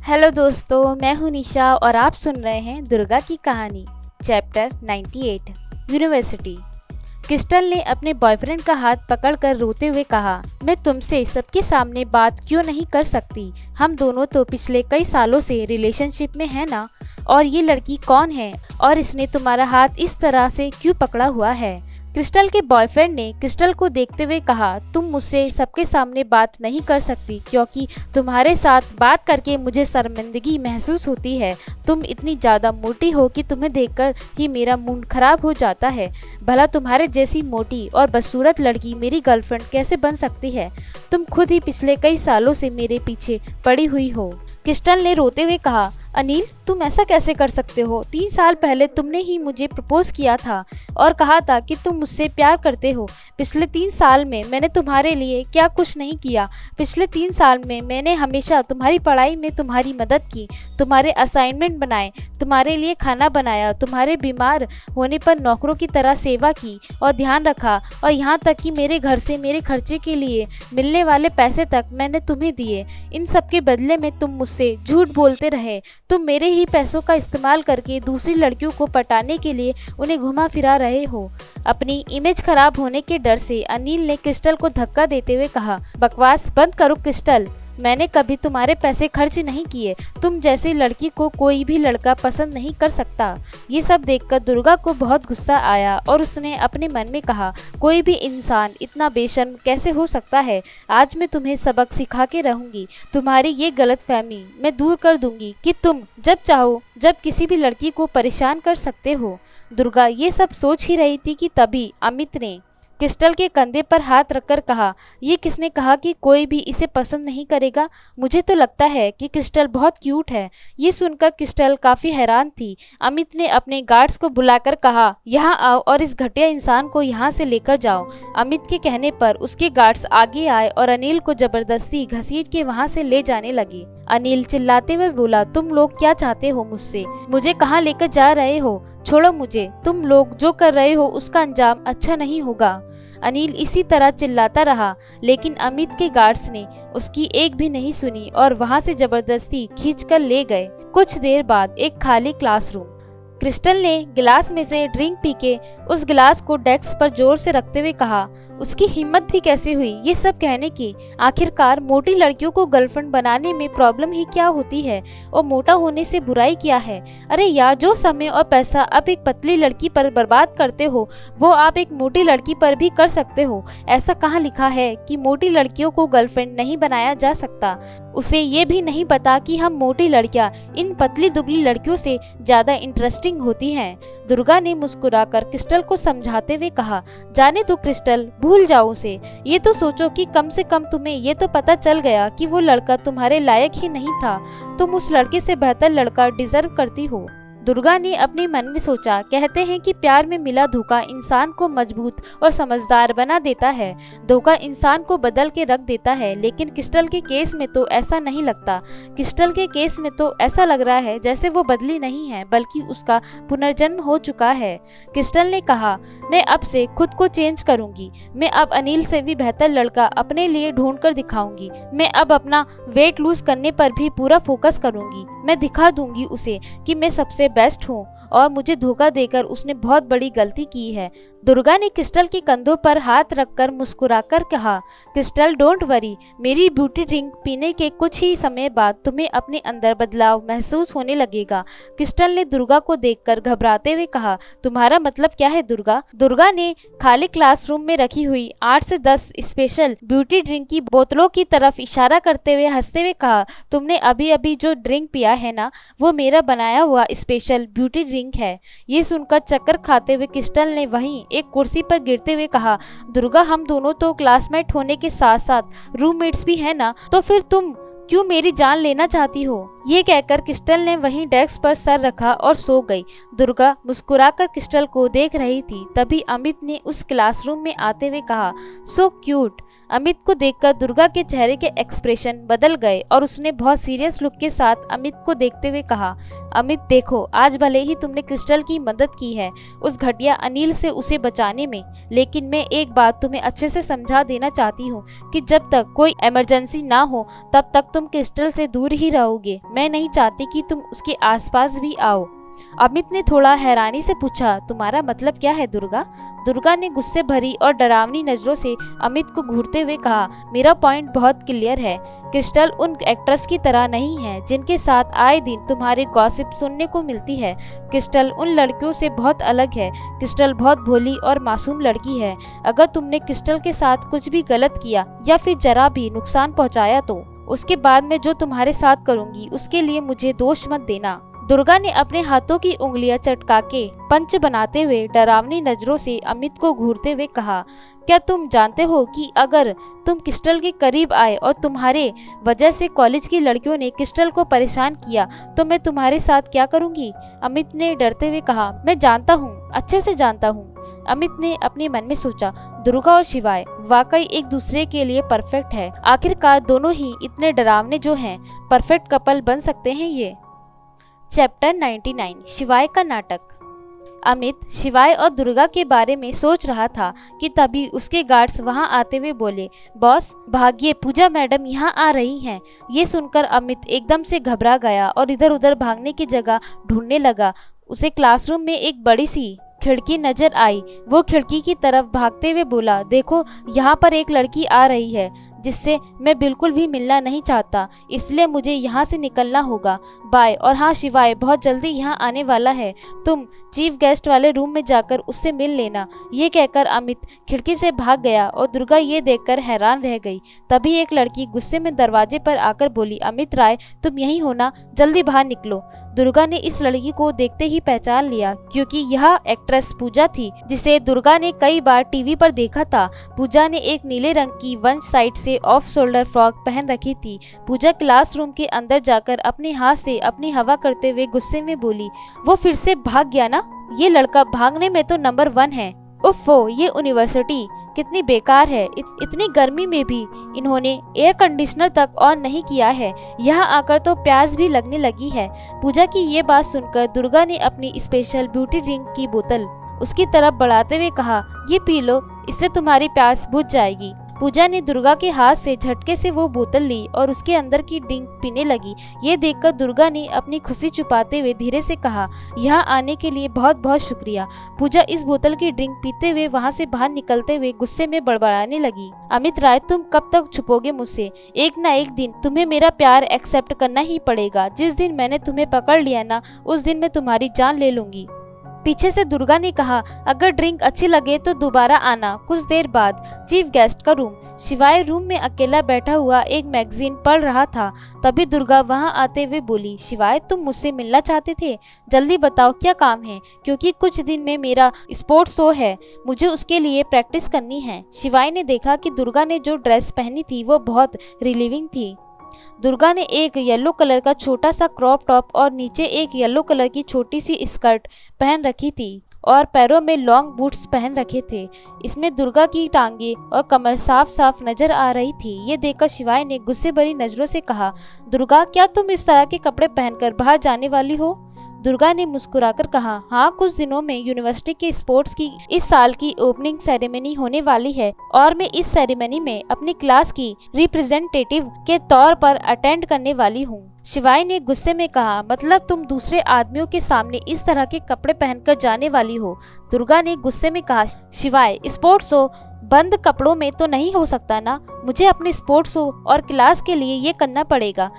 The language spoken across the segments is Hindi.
हेलो दोस्तों, मैं हूं निशा और आप सुन रहे हैं दुर्गा की कहानी चैप्टर 98 यूनिवर्सिटी। क्रिस्टल ने अपने बॉयफ्रेंड का हाथ पकड़कर रोते हुए कहा, मैं तुमसे सबके सामने बात क्यों नहीं कर सकती? हम दोनों तो पिछले कई सालों से रिलेशनशिप में हैं ना। और ये लड़की कौन है और इसने तुम्हारा हाथ इस तरह से क्यों पकड़ा हुआ है? क्रिस्टल के बॉयफ्रेंड ने क्रिस्टल को देखते हुए कहा, तुम मुझसे सबके सामने बात नहीं कर सकती क्योंकि तुम्हारे साथ बात करके मुझे शर्मिंदगी महसूस होती है। तुम इतनी ज़्यादा मोटी हो कि तुम्हें देखकर ही मेरा मूड खराब हो जाता है। भला तुम्हारे जैसी मोटी और बदसूरत लड़की मेरी गर्लफ्रेंड कैसे बन सकती है? तुम खुद ही पिछले कई सालों से मेरे पीछे पड़ी हुई हो। क्रिस्टल ने रोते हुए कहा, अनिल तुम ऐसा कैसे कर सकते हो? 3 साल पहले तुमने ही मुझे प्रपोज किया था और कहा था कि तुम मुझसे प्यार करते हो। पिछले 3 साल में मैंने तुम्हारे लिए क्या कुछ नहीं किया? पिछले 3 साल में मैंने हमेशा तुम्हारी पढ़ाई में तुम्हारी मदद की, तुम्हारे असाइनमेंट बनाए, तुम्हारे लिए खाना बनाया, तुम्हारे बीमार होने पर नौकरों की तरह सेवा की और ध्यान रखा, और यहाँ तक कि मेरे घर से मेरे खर्चे के लिए मिलने वाले पैसे तक मैंने तुम्हें दिए। इन सब के बदले में तुम मुझसे झूठ बोलते रहे। तुम मेरे ही पैसों का इस्तेमाल करके दूसरी लड़कियों को पटाने के लिए उन्हें घुमा फिरा रहे हो। अपनी इमेज खराब होने के डर से अनिल ने क्रिस्टल को धक्का देते हुए कहा, बकवास बंद करो क्रिस्टल, मैंने कभी तुम्हारे पैसे खर्च नहीं किए। तुम जैसी लड़की को कोई भी लड़का पसंद नहीं कर सकता। ये सब देखकर दुर्गा को बहुत गुस्सा आया और उसने अपने मन में कहा, कोई भी इंसान इतना बेशर्म कैसे हो सकता है? आज मैं तुम्हें सबक सिखा के रहूंगी। तुम्हारी ये गलतफहमी मैं दूर कर दूंगी कि तुम जब चाहो जब किसी भी लड़की को परेशान कर सकते हो। दुर्गा ये सब सोच ही रही थी कि तभी अमित ने क्रिस्टल के कंधे पर हाथ रखकर कहा, ये किसने कहा कि कोई भी इसे पसंद नहीं करेगा? मुझे तो लगता है कि क्रिस्टल बहुत क्यूट है। ये सुनकर क्रिस्टल काफ़ी हैरान थी। अमित ने अपने गार्ड्स को बुलाकर कहा, यहाँ आओ और इस घटिया इंसान को यहाँ से लेकर जाओ। अमित के कहने पर उसके गार्ड्स आगे आए और अनिल को जबरदस्ती घसीट के वहाँ से ले जाने लगे। अनिल चिल्लाते हुए बोला, तुम लोग क्या चाहते हो मुझसे? मुझे कहाँ लेकर जा रहे हो? छोड़ो मुझे। तुम लोग जो कर रहे हो उसका अंजाम अच्छा नहीं होगा। अनिल इसी तरह चिल्लाता रहा, लेकिन अमित के गार्ड्स ने उसकी एक भी नहीं सुनी और वहां से जबरदस्ती खींचकर ले गए। कुछ देर बाद एक खाली क्लासरूम। क्रिस्टल ने गिलास में से ड्रिंक पी के उस गिलास को डेस्क पर जोर से रखते हुए कहा, उसकी हिम्मत भी कैसे हुई ये सब कहने की? आखिरकार मोटी लड़कियों को गर्लफ्रेंड बनाने में प्रॉब्लम ही क्या होती है और मोटा होने से बुराई क्या है? अरे यार, जो समय और पैसा आप एक पतली लड़की पर बर्बाद करते हो वो आप एक मोटी लड़की पर भी कर सकते हो। ऐसा कहाँ लिखा है कि मोटी लड़कियों को गर्लफ्रेंड नहीं बनाया जा सकता? उसे ये भी नहीं पता कि हम मोटी लड़कियां इन पतली दुबली लड़कियों से ज्यादा इंटरेस्टिंग होती हैं। दुर्गा ने मुस्कुराकर क्रिस्टल को समझाते हुए कहा, जाने दो क्रिस्टल, भूल जाओ उसे। ये तो सोचो कि कम से कम तुम्हें ये तो पता चल गया कि वो लड़का तुम्हारे लायक ही नहीं था। तुम उस लड़के से बेहतर लड़का डिजर्व करती हो। दुर्गा ने अपने मन में सोचा, कहते हैं कि प्यार में मिला धोखा इंसान को मजबूत और समझदार बना देता है। धोखा इंसान को बदल के रख देता है, लेकिन क्रिस्टल के केस में तो ऐसा नहीं लगता। क्रिस्टल के केस में तो ऐसा लग रहा है जैसे वो बदली नहीं है बल्कि उसका पुनर्जन्म हो चुका है। क्रिस्टल ने कहा, मैं अब से खुद को चेंज करूंगी। मैं अब अनिल से भी बेहतर लड़का अपने लिए ढूंढ कर दिखाऊंगी। मैं अब अपना वेट लूज करने पर भी पूरा फोकस करूंगी। मैं दिखा दूंगी उसे कि मैं सबसे बेस्ट हूँ और मुझे धोखा देकर उसने बहुत बड़ी गलती की है। दुर्गा ने क्रिस्टल के कंधों पर हाथ रखकर मुस्कुराकर कहा, क्रिस्टल डोंट वरी, मेरी ब्यूटी ड्रिंक पीने के कुछ ही समय बाद तुम्हें अपने अंदर बदलाव महसूस होने लगेगा। क्रिस्टल ने दुर्गा को देखकर घबराते हुए कहा, तुम्हारा मतलब क्या है दुर्गा? दुर्गा ने खाली क्लासरूम में रखी हुई 8 से 10 स्पेशल ब्यूटी ड्रिंक की बोतलों की तरफ इशारा करते हुए हंसते हुए कहा, तुमने अभी अभी जो ड्रिंक पिया है ना, वो मेरा बनाया हुआ स्पेशल ब्यूटी ड्रिंक है। ये सुनकर चक्कर खाते हुए क्रिस्टल ने वहीं एक कुर्सी पर गिरते हुए कहा, दुर्गा हम दोनों तो क्लासमेट होने के साथ साथ रूममेट्स भी हैं ना, तो फिर तुम क्यों मेरी जान लेना चाहती हो? ये कहकर क्रिस्टल ने वहीं डेस्क पर सर रखा और सो गई। दुर्गा मुस्कुराकर क्रिस्टल को देख रही थी। तभी अमित ने उस क्लासरूम में आते हुए कहा, सो क्यूट। अमित को देखकर दुर्गा के चेहरे के एक्सप्रेशन बदल गए और उसने बहुत सीरियस लुक के साथ अमित को देखते हुए कहा, अमित देखो, आज भले ही तुमने क्रिस्टल की मदद की है उस घटिया अनिल से उसे बचाने में, लेकिन मैं एक बात तुम्हें अच्छे से समझा देना चाहती हूँ कि जब तक कोई इमरजेंसी ना हो तब तक तुम क्रिस्टल से दूर ही रहोगे। मैं नहीं चाहती कि तुम उसके आसपास भी आओ। अमित ने थोड़ा हैरानी से पूछा, तुम्हारा मतलब क्या है दुर्गा? दुर्गा ने गुस्से भरी और डरावनी नजरों से अमित को घूरते हुए कहा, मेरा पॉइंट बहुत क्लियर है। क्रिस्टल उन एक्ट्रेस की तरह नहीं है जिनके साथ आए दिन तुम्हारे गॉसिप सुनने को मिलती है। क्रिस्टल उन लड़कियों से बहुत अलग है। क्रिस्टल बहुत भोली और मासूम लड़की है। अगर तुमने क्रिस्टल के साथ कुछ भी गलत किया या फिर जरा भी नुकसान पहुंचाया तो उसके बाद मैं जो तुम्हारे साथ करूंगी उसके लिए मुझे दोष मत देना। दुर्गा ने अपने हाथों की उंगलियां चटका के पंच बनाते हुए डरावनी नजरों से अमित को घूरते हुए कहा, क्या तुम जानते हो कि अगर तुम क्रिस्टल के करीब आए और तुम्हारे वजह से कॉलेज की लड़कियों ने क्रिस्टल को परेशान किया तो मैं तुम्हारे साथ क्या करूंगी? अमित ने डरते हुए कहा, मैं जानता हूँ, अच्छे से जानता हूँ। अमित ने अपने मन में सोचा, दुर्गा और शिवाय वाकई एक दूसरे के लिए परफेक्ट है। आखिरकार दोनों ही इतने डरावने जो हैं, परफेक्ट कपल बन सकते हैं ये। चैप्टर 99 शिवाय का नाटक। अमित शिवाय और दुर्गा के बारे में सोच रहा था कि तभी उसके गार्ड्स वहां आते हुए बोले, बॉस भागिए, पूजा मैडम यहाँ आ रही हैं। ये सुनकर अमित एकदम से घबरा गया और इधर उधर भागने की जगह ढूंढने लगा। उसे क्लासरूम में एक बड़ी सी खिड़की नजर आई। वो खिड़की की तरफ भागते हुए बोला, देखो यहाँ पर एक लड़की आ रही है जिससे मैं बिल्कुल भी मिलना नहीं चाहता, इसलिए मुझे यहाँ से निकलना होगा। बाय। और हाँ शिवाय बहुत जल्दी यहाँ आने वाला है, तुम चीफ गेस्ट वाले रूम में जाकर उससे मिल लेना। ये कहकर अमित खिड़की से भाग गया और दुर्गा ये देखकर हैरान रह गई। तभी एक लड़की गुस्से में दरवाजे पर आकर बोली, अमित राय तुम यहीं हो ना, जल्दी बाहर निकलो। दुर्गा ने इस लड़की को देखते ही पहचान लिया क्योंकि यह एक्ट्रेस पूजा थी जिसे दुर्गा ने कई बार टीवी पर देखा था। पूजा ने एक नीले रंग की वन साइड से ऑफ शोल्डर फ्रॉक पहन रखी थी। पूजा क्लासरूम के अंदर जाकर अपने हाथ से अपनी हवा करते हुए गुस्से में बोली, वो फिर से भाग गया ना? ये लड़का भागने में तो नंबर 1 है। उफ़ो, ये यूनिवर्सिटी कितनी बेकार है। इतनी गर्मी में भी इन्होंने एयर कंडीशनर तक ऑन नहीं किया है। यहाँ आकर तो प्यास भी लगने लगी है। पूजा की ये बात सुनकर दुर्गा ने अपनी स्पेशल ब्यूटी ड्रिंक की बोतल उसकी तरफ बढ़ाते हुए कहा, ये पी लो, इससे तुम्हारी प्यास बुझ जाएगी। पूजा ने दुर्गा के हाथ से झटके से वो बोतल ली और उसके अंदर की ड्रिंक पीने लगी। ये देखकर दुर्गा ने अपनी खुशी छुपाते हुए धीरे से कहा, यहाँ आने के लिए बहुत बहुत शुक्रिया। पूजा इस बोतल की ड्रिंक पीते हुए वहाँ से बाहर निकलते हुए गुस्से में बड़बड़ाने लगी, अमित राय तुम कब तक छुपोगे मुझसे? एक ना एक दिन तुम्हें मेरा प्यार एक्सेप्ट करना ही पड़ेगा। जिस दिन मैंने तुम्हें पकड़ लिया ना, उस दिन मैं तुम्हारी जान ले लूंगी। पीछे से दुर्गा ने कहा, अगर ड्रिंक अच्छी लगे तो दोबारा आना। कुछ देर बाद चीफ गेस्ट का रूम। शिवाय रूम में अकेला बैठा हुआ एक मैगजीन पढ़ रहा था। तभी दुर्गा वहां आते हुए बोली, शिवाय तुम मुझसे मिलना चाहते थे? जल्दी बताओ क्या काम है, क्योंकि कुछ दिन में मेरा स्पोर्ट्स शो है, मुझे उसके लिए प्रैक्टिस करनी है। शिवाय ने देखा कि दुर्गा ने जो ड्रेस पहनी थी वो बहुत रिलीविंग थी। दुर्गा ने एक येलो कलर का छोटा सा क्रॉप टॉप और नीचे एक येलो कलर की छोटी सी स्कर्ट पहन रखी थी और पैरों में लॉन्ग बूट्स पहन रखे थे। इसमें दुर्गा की टांगे और कमर साफ साफ नजर आ रही थी। ये देखकर शिवाय ने गुस्से भरी नजरों से कहा, दुर्गा क्या तुम इस तरह के कपड़े पहनकर बाहर जाने वाली हो? दुर्गा ने मुस्कुराकर कहा, हाँ कुछ दिनों में यूनिवर्सिटी के स्पोर्ट्स की इस साल की ओपनिंग सेरेमनी होने वाली है और मैं इस सेरेमनी में अपनी क्लास की रिप्रेजेंटेटिव के तौर पर अटेंड करने वाली हूँ। शिवाय ने गुस्से में कहा, मतलब तुम दूसरे आदमियों के सामने इस तरह के कपड़े पहनकर जाने वाली हो? दुर्गा ने गुस्से में कहा, शिवाय स्पोर्ट्स शो बंद कपड़ों में तो नहीं हो सकता ना, मुझे अपने स्पोर्ट्स शो और क्लास के लिए ये करना पड़ेगा।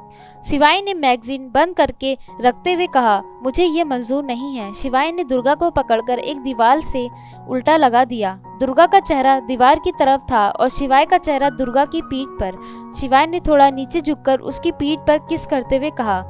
शिवाय ने मैगजीन बंद करके रखते हुए कहा, मुझे ये मंजूर नहीं है। शिवाय ने दुर्गा को पकड़कर एक दीवार से उल्टा लगा दिया। दुर्गा का चेहरा दीवार की तरफ था और शिवाय का चेहरा दुर्गा की पीठ पर। शिवाय ने थोड़ा नीचे झुककर उसकी पीठ पर किस करते हुए कहा,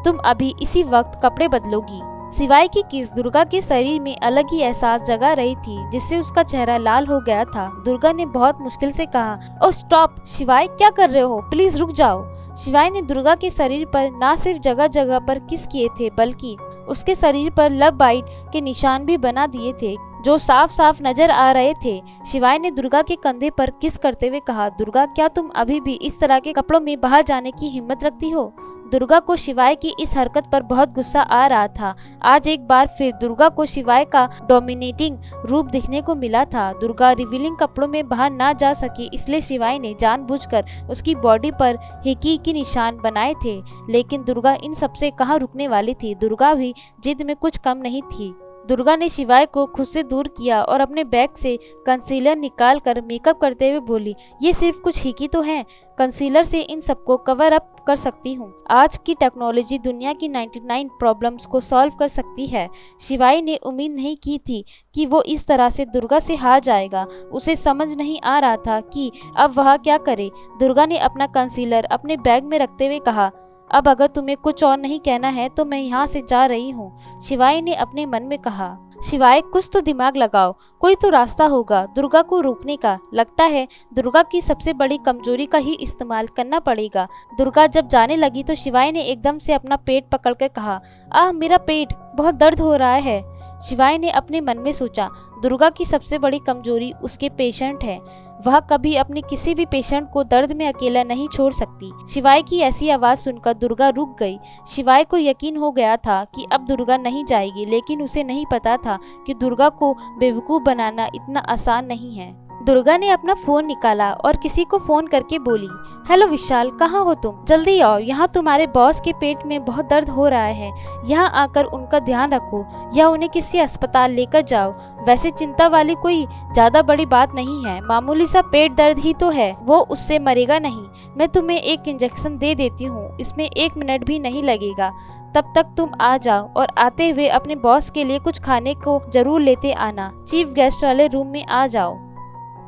तुम अभी इसी वक्त कपड़े बदलोगी। शिवाय की किस दुर्गा के शरीर में अलग ही एहसास जगा रही थी जिससे उसका चेहरा लाल हो गया था। दुर्गा ने बहुत मुश्किल से कहा, ओ स्टॉप शिवाय, क्या कर रहे हो, प्लीज रुक जाओ। शिवाय ने दुर्गा के शरीर पर न सिर्फ जगह जगह पर किस किए थे बल्कि उसके शरीर पर लव बाइट के निशान भी बना दिए थे जो साफ साफ नजर आ रहे थे। शिवाय ने दुर्गा के कंधे पर किस करते हुए कहा, दुर्गा क्या तुम अभी भी इस तरह के कपड़ों में बाहर जाने की हिम्मत रखती हो? दुर्गा को शिवाय की इस हरकत पर बहुत गुस्सा आ रहा था। आज एक बार फिर दुर्गा को शिवाय का डोमिनेटिंग रूप दिखने को मिला था। दुर्गा रिवीलिंग कपड़ों में बाहर ना जा सकी, इसलिए शिवाय ने जानबूझकर उसकी बॉडी पर हिकी के निशान बनाए थे, लेकिन दुर्गा इन सबसे कहाँ रुकने वाली थी। दुर्गा भी जिद में कुछ कम नहीं थी। दुर्गा ने शिवाय को खुद से दूर किया और अपने बैग से कंसीलर निकाल कर मेकअप करते हुए बोली, ये सिर्फ कुछ हिकी तो है, कंसीलर से इन सबको कवर अप कर सकती हूँ। आज की टेक्नोलॉजी दुनिया की 99 प्रॉब्लम्स को सॉल्व कर सकती है। शिवाय ने उम्मीद नहीं की थी कि वो इस तरह से दुर्गा से हार जाएगा। उसे समझ नहीं आ रहा था कि अब वह क्या करे। दुर्गा ने अपना कंसीलर अपने बैग में रखते हुए कहा, अब अगर तुम्हें कुछ और नहीं कहना है तो मैं यहाँ से जा रही हूँ। शिवाय ने अपने मन में कहा। शिवाय, कुछ तो दिमाग लगाओ, कोई तो रास्ता होगा दुर्गा को रोकने का। लगता है दुर्गा की सबसे बड़ी कमजोरी का ही इस्तेमाल करना पड़ेगा। दुर्गा जब जाने लगी तो शिवाय ने एकदम से अपना पेट पकड़कर कहा, मेरा पेट बहुत दर्द हो रहा है। शिवाय ने अपने मन में सोचा, दुर्गा की सबसे बड़ी कमजोरी उसके पेशेंट है। वह कभी अपने किसी भी पेशेंट को दर्द में अकेला नहीं छोड़ सकती। शिवाय की ऐसी आवाज सुनकर दुर्गा रुक गई। शिवाय को यकीन हो गया था कि अब दुर्गा नहीं जाएगी, लेकिन उसे नहीं पता था कि दुर्गा को बेवकूफ बनाना इतना आसान नहीं है। दुर्गा ने अपना फोन निकाला और किसी को फोन करके बोली, हेलो विशाल, कहाँ हो तुम? जल्दी आओ, यहाँ तुम्हारे बॉस के पेट में बहुत दर्द हो रहा है। यहाँ आकर उनका ध्यान रखो या उन्हें किसी अस्पताल लेकर जाओ। वैसे चिंता वाली कोई ज्यादा बड़ी बात नहीं है, मामूली सा पेट दर्द ही तो है, वो उससे मरेगा नहीं। मैं तुम्हें एक इंजेक्शन दे देती हूँ, इसमें 1 मिनट भी नहीं लगेगा। तब तक तुम आ जाओ और आते हुए अपने बॉस के लिए कुछ खाने को जरूर लेते आना। चीफ गेस्ट वाले रूम में आ जाओ।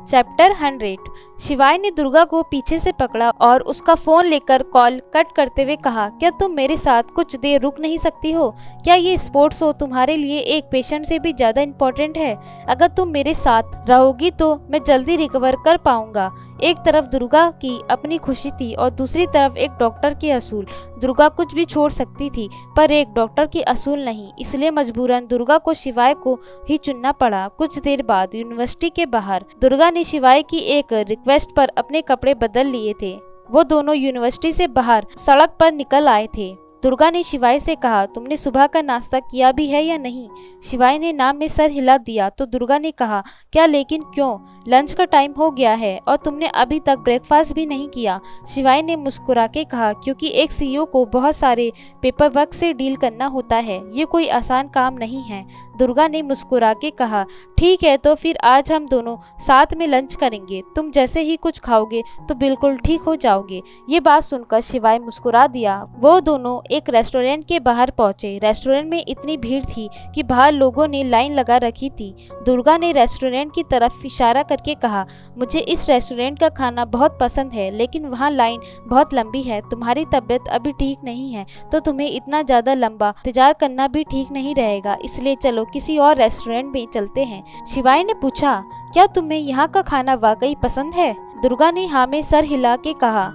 चैप्टर 100। शिवाय ने दुर्गा को पीछे से पकड़ा और उसका फोन लेकर कॉल कट करते हुए कहा, क्या तुम मेरे साथ कुछ देर रुक नहीं सकती हो? क्या ये स्पोर्ट्स शो तुम्हारे लिए एक पेशेंट से भी ज्यादा इम्पोर्टेंट है? अगर तुम मेरे साथ रहोगी तो मैं जल्दी रिकवर कर पाऊंगा। एक तरफ दुर्गा की अपनी खुशी थी और दूसरी तरफ एक डॉक्टर के असूल। दुर्गा कुछ भी छोड़ सकती थी पर एक डॉक्टर की असूल नहीं, इसलिए मजबूरन दुर्गा को शिवाय को ही चुनना पड़ा। कुछ देर बाद यूनिवर्सिटी के बाहर दुर्गा ने शिवाय की एक रिक्वेस्ट पर अपने कपड़े बदल लिए थे। वो दोनों यूनिवर्सिटी से बाहर सड़क पर निकल आए थे। दुर्गा ने शिवाय से कहा, तुमने सुबह का नाश्ता किया भी है या नहीं? शिवाय ने नाम में सर हिला दिया तो दुर्गा ने कहा, क्या लेकिन क्यों? लंच का टाइम हो गया है और तुमने अभी तक ब्रेकफास्ट भी नहीं किया। शिवाय ने मुस्कुरा के कहा, क्योंकि एक सीईओ को बहुत सारे पेपर वर्क से डील करना होता है, ये कोई आसान काम नहीं है। दुर्गा ने मुस्कुरा के कहा, ठीक है तो फिर आज हम दोनों साथ में लंच करेंगे। तुम जैसे ही कुछ खाओगे तो बिल्कुल ठीक हो जाओगे। ये बात सुनकर शिवाय मुस्कुरा दिया। वो दोनों एक रेस्टोरेंट के बाहर पहुंचे। रेस्टोरेंट में इतनी भीड़ थी कि बाहर लोगों ने लाइन लगा रखी थी। दुर्गा ने रेस्टोरेंट की तरफ इशारा करके कहा, मुझे इस रेस्टोरेंट का खाना बहुत पसंद है, लेकिन वहाँ लाइन बहुत लंबी है। तुम्हारी तबीयत अभी ठीक नहीं है तो तुम्हें इतना ज्यादा लंबा इंतजार करना भी ठीक नहीं रहेगा, इसलिए चलो किसी और रेस्टोरेंट में चलते हैं। शिवाय ने पूछा, क्या तुम्हें यहाँ का खाना वाकई पसंद है? दुर्गा ने हाँ में सर हिला के कहा,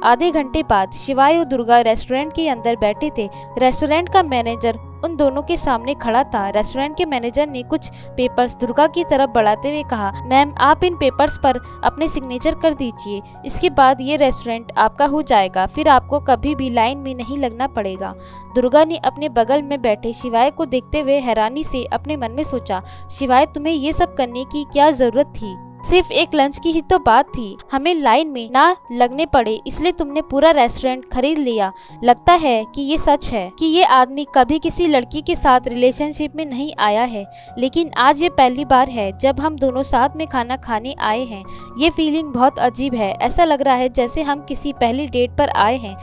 आधे घंटे बाद शिवाय और दुर्गा रेस्टोरेंट के अंदर बैठे थे। रेस्टोरेंट का मैनेजर उन दोनों के सामने खड़ा था। रेस्टोरेंट के मैनेजर ने कुछ पेपर्स दुर्गा की तरफ बढ़ाते हुए कहा, मैम आप इन पेपर्स पर अपने सिग्नेचर कर दीजिए, इसके बाद ये रेस्टोरेंट आपका हो जाएगा, फिर आपको कभी भी लाइन में नहीं लगना पड़ेगा। दुर्गा ने अपने बगल में बैठे शिवाय को देखते हुए हैरानी से अपने मन में सोचा, शिवाय तुम्हें ये सब करने की क्या जरूरत थी? सिर्फ एक लंच की ही तो बात थी, हमें लाइन में ना लगने पड़े इसलिए तुमने पूरा रेस्टोरेंट खरीद लिया। लगता है कि ये सच है कि ये आदमी कभी किसी लड़की के साथ रिलेशनशिप में नहीं आया है, लेकिन आज ये पहली बार है जब हम दोनों साथ में खाना खाने आए हैं। ये फीलिंग बहुत अजीब है, ऐसा लग रहा है जैसे हम किसी पहली डेट पर आए हैं।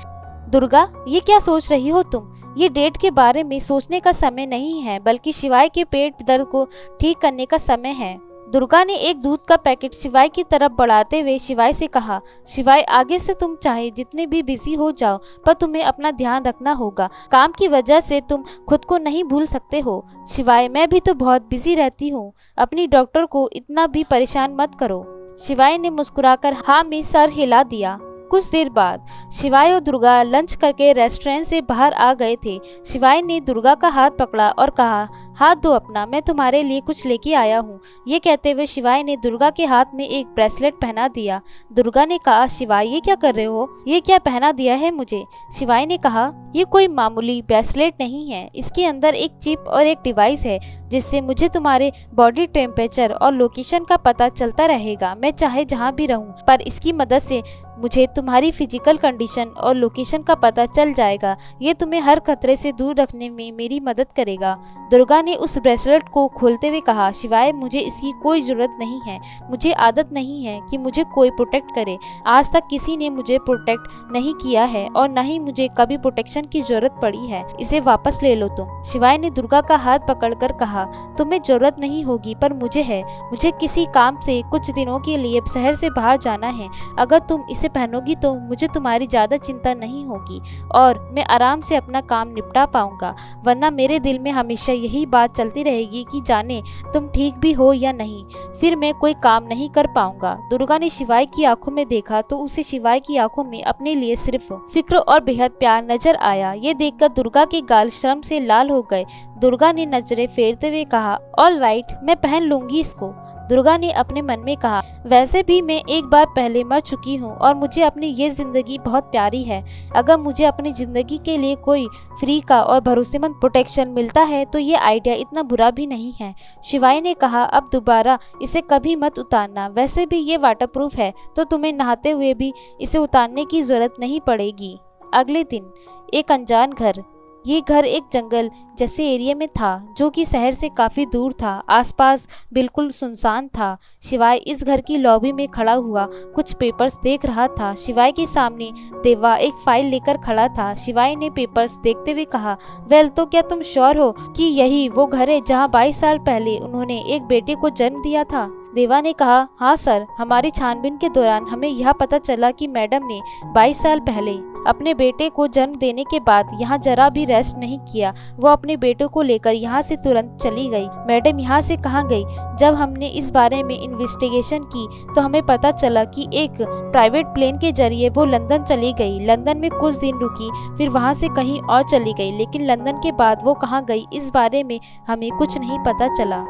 दुर्गा, ये क्या सोच रही हो तुम? ये डेट के बारे में सोचने का समय नहीं है, बल्कि शिवाय के पेट दर्द को ठीक करने का समय है। दुर्गा ने एक दूध का पैकेट शिवाय की तरफ बढ़ाते हुए शिवाय से कहा, शिवाय आगे से तुम चाहे जितने भी बिजी हो जाओ, पर तुम्हें अपना ध्यान रखना होगा। काम की वजह से तुम खुद को नहीं भूल सकते हो। शिवाय, मैं भी तो बहुत बिजी रहती हूँ, अपनी डॉक्टर को इतना भी परेशान मत करो। शिवाय ने मुस्कुराकर हाँ में सर हिला दिया। कुछ देर बाद शिवाय और दुर्गा लंच करके रेस्टोरेंट से बाहर आ गए थे। शिवाय ने दुर्गा का हाथ पकड़ा और कहा, हाथ दो अपना, मैं तुम्हारे लिए कुछ लेके आया हूँ। ये कहते हुए शिवाय ने दुर्गा के हाथ में एक ब्रेसलेट पहना दिया। दुर्गा ने कहा, शिवाय ये क्या कर रहे हो, ये क्या पहना दिया है मुझे? शिवाय ने कहा, ये कोई मामूली ब्रेसलेट नहीं है, इसके अंदर एक चिप और एक डिवाइस है जिससे मुझे तुम्हारे बॉडी टेम्परेचर और लोकेशन का पता चलता रहेगा, मैं चाहे जहाँ भी रहूँ। पर इसकी मदद से मुझे तुम्हारी फिजिकल कंडीशन और लोकेशन का पता चल जाएगा। ये तुम्हें हर खतरे से दूर रखने में मेरी मदद करेगा। दुर्गा ने उस ब्रेसलेट को खोलते हुए कहा, शिवाय मुझे इसकी कोई ज़रूरत नहीं है, मुझे आदत नहीं है कि मुझे कोई प्रोटेक्ट करे। आज तक किसी ने मुझे प्रोटेक्ट नहीं किया है और न ही मुझे कभी प्रोटेक्शन की जरूरत पड़ी है, इसे वापस ले लो तुम। शिवाय ने दुर्गा का हाथ पकड़कर कहा, तुम्हें जरूरत नहीं होगी पर मुझे है, मुझे किसी काम से कुछ दिनों के लिए शहर से बाहर जाना है। अगर तुम इसे पहनोगी तो मुझे तुम्हारी ज्यादा चिंता नहीं होगी और मैं आराम से अपना काम निपटा पाऊंगा, वरना मेरे दिल में हमेशा यही बात चलती रहेगी कि जाने तुम ठीक भी हो या नहीं, फिर मैं कोई काम नहीं कर पाऊंगा। दुर्गा ने शिवाय की आंखों में देखा तो उसे शिवाय की आंखों में अपने लिए सिर्फ फिक्र और बेहद प्यार नजर आया। ये देखकर दुर्गा के गाल शर्म से लाल हो गए। दुर्गा ने नजरें फेरते हुए कहा, ऑल राइट, मैं पहन लूंगी इसको। दुर्गा ने अपने मन में कहा, वैसे भी मैं एक बार पहले मर चुकी हूँ और मुझे अपनी ये जिंदगी बहुत प्यारी है। अगर मुझे अपनी जिंदगी के लिए कोई फ्री का और भरोसेमंद प्रोटेक्शन मिलता है तो ये आइडिया इतना बुरा भी नहीं है। शिवाय ने कहा, अब दोबारा इसे कभी मत उतारना, वैसे भी ये वाटरप्रूफ है तो तुम्हें नहाते हुए भी इसे उतारने की जरूरत नहीं पड़ेगी। अगले दिन एक अनजान घर, ये घर एक जंगल जैसे एरिया में था जो कि शहर से काफ़ी दूर था। आसपास बिल्कुल सुनसान था। शिवाय इस घर की लॉबी में खड़ा हुआ कुछ पेपर्स देख रहा था। शिवाय के सामने देवा एक फाइल लेकर खड़ा था। शिवाय ने पेपर्स देखते हुए कहा, वेल, तो क्या तुम श्योर हो कि यही वो घर है जहाँ 22 साल पहले उन्होंने एक बेटे को जन्म दिया था? देवा ने कहा, हाँ सर, हमारी छानबीन के दौरान हमें यह पता चला कि मैडम ने 22 साल पहले अपने बेटे को जन्म देने के बाद यहाँ जरा भी रेस्ट नहीं किया। वो अपने बेटे को लेकर यहाँ से तुरंत चली गई। मैडम यहाँ से कहाँ गई? जब हमने इस बारे में इन्वेस्टिगेशन की तो हमें पता चला कि एक प्राइवेट प्लेन के जरिए वो लंदन चली गई। लंदन में कुछ दिन रुकी, फिर वहाँ से कहीं और चली गई, लेकिन लंदन के बाद वो कहाँ गई इस बारे में हमें कुछ नहीं पता चला।